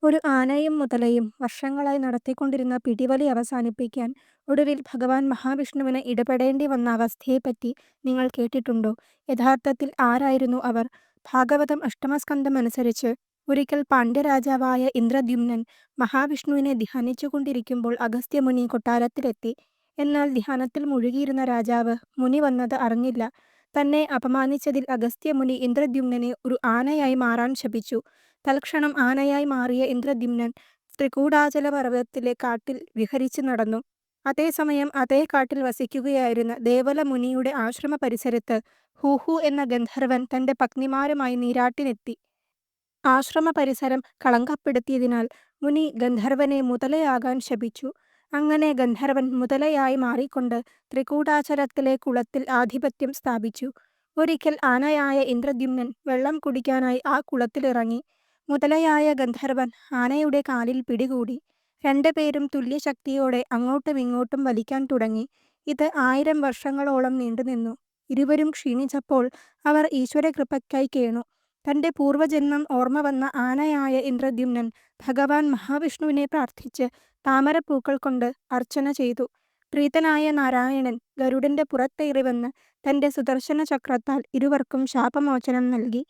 ഒരു ആനയും മുതലയും വർഷങ്ങളായി നടത്തിക്കൊണ്ടിരുന്ന പിടിവലി അവസാനിപ്പിക്കാൻ ഒടുവിൽ ഭഗവാൻ മഹാവിഷ്ണുവിന് ഇടപെടേണ്ടി വന്ന അവസ്ഥയെപ്പറ്റി നിങ്ങൾ കേട്ടിട്ടുണ്ടോ? യഥാർത്ഥത്തിൽ ആരായിരുന്നു അവർ? ഭാഗവതം അഷ്ടമസ്കന്ധമനുസരിച്ച് ഒരിക്കൽ പാണ്ഡ്യരാജാവായ ഇന്ദ്രദ്യുമ്നൻ മഹാവിഷ്ണുവിനെ ധ്യാനിച്ചുകൊണ്ടിരിക്കുമ്പോൾ അഗസ്ത്യമുനി കൊട്ടാരത്തിലെത്തി. എന്നാൽ ധ്യാനത്തിൽ മുഴുകിയിരുന്ന രാജാവ് മുനി വന്നത് അറിഞ്ഞില്ല. തന്നെ അപമാനിച്ചതിൽ അഗസ്ത്യമുനി ഇന്ദ്രദ്യുമ്നനെ ഒരു ആനയായി മാറാൻ ശപിച്ചു. തൽക്ഷണം ആനയായി മാറിയ ഇന്ദ്രദ്യുമ്നൻ ത്രികൂടാചല പർവ്വതത്തിലെ കാട്ടിൽ വിഹരിച്ചു നടന്നു. അതേസമയം അതേ കാട്ടിൽ വസിക്കുകയായിരുന്ന ദേവല മുനിയുടെ ആശ്രമ പരിസരത്ത് ഹൂഹു എന്ന ഗന്ധർവൻ തന്റെ പത്നിമാരുമായി നീരാട്ടിനെത്തി. ആശ്രമ പരിസരം കളങ്കപ്പെടുത്തിയതിനാൽ മുനി ഗന്ധർവനെ മുതലയാകാൻ ശപിച്ചു. അങ്ങനെ ഗന്ധർവൻ മുതലയായി മാറിക്കൊണ്ട് ത്രികൂടാചലത്തിലെ കുളത്തിൽ ആധിപത്യം സ്ഥാപിച്ചു. ഒരിക്കൽ ആനയായ ഇന്ദ്രദ്യുമ്നൻ വെള്ളം കുടിക്കാനായി ആ കുളത്തിലിറങ്ങി. മുതലയായ ഗന്ധർവൻ ആനയുടെ കാലിൽ പിടികൂടി. രണ്ടുപേരും തുല്യശക്തിയോടെ അങ്ങോട്ടും ഇങ്ങോട്ടും വലിക്കാൻ തുടങ്ങി. ഇത് 1000 വർഷങ്ങളോളം നീണ്ടുനിന്നു. ഇരുവരും ക്ഷീണിച്ചപ്പോൾ അവർ ഈശ്വരകൃപയ്ക്കായി കേണു. തന്റെ പൂർവജന്മം ഓർമ്മ വന്ന ആനയായ ഇന്ദ്രദ്യുമ്നൻ ഭഗവാൻ മഹാവിഷ്ണുവിനെ പ്രാർത്ഥിച്ച് താമരപ്പൂക്കൾ കൊണ്ട് അർച്ചന ചെയ്തു. പ്രീതനായ നാരായണൻ ഗരുഡന്റെ പുറത്തേറി വന്ന് തന്റെ സുദർശന ചക്രത്താൽ ഇരുവർക്കും ശാപമോചനം നൽകി.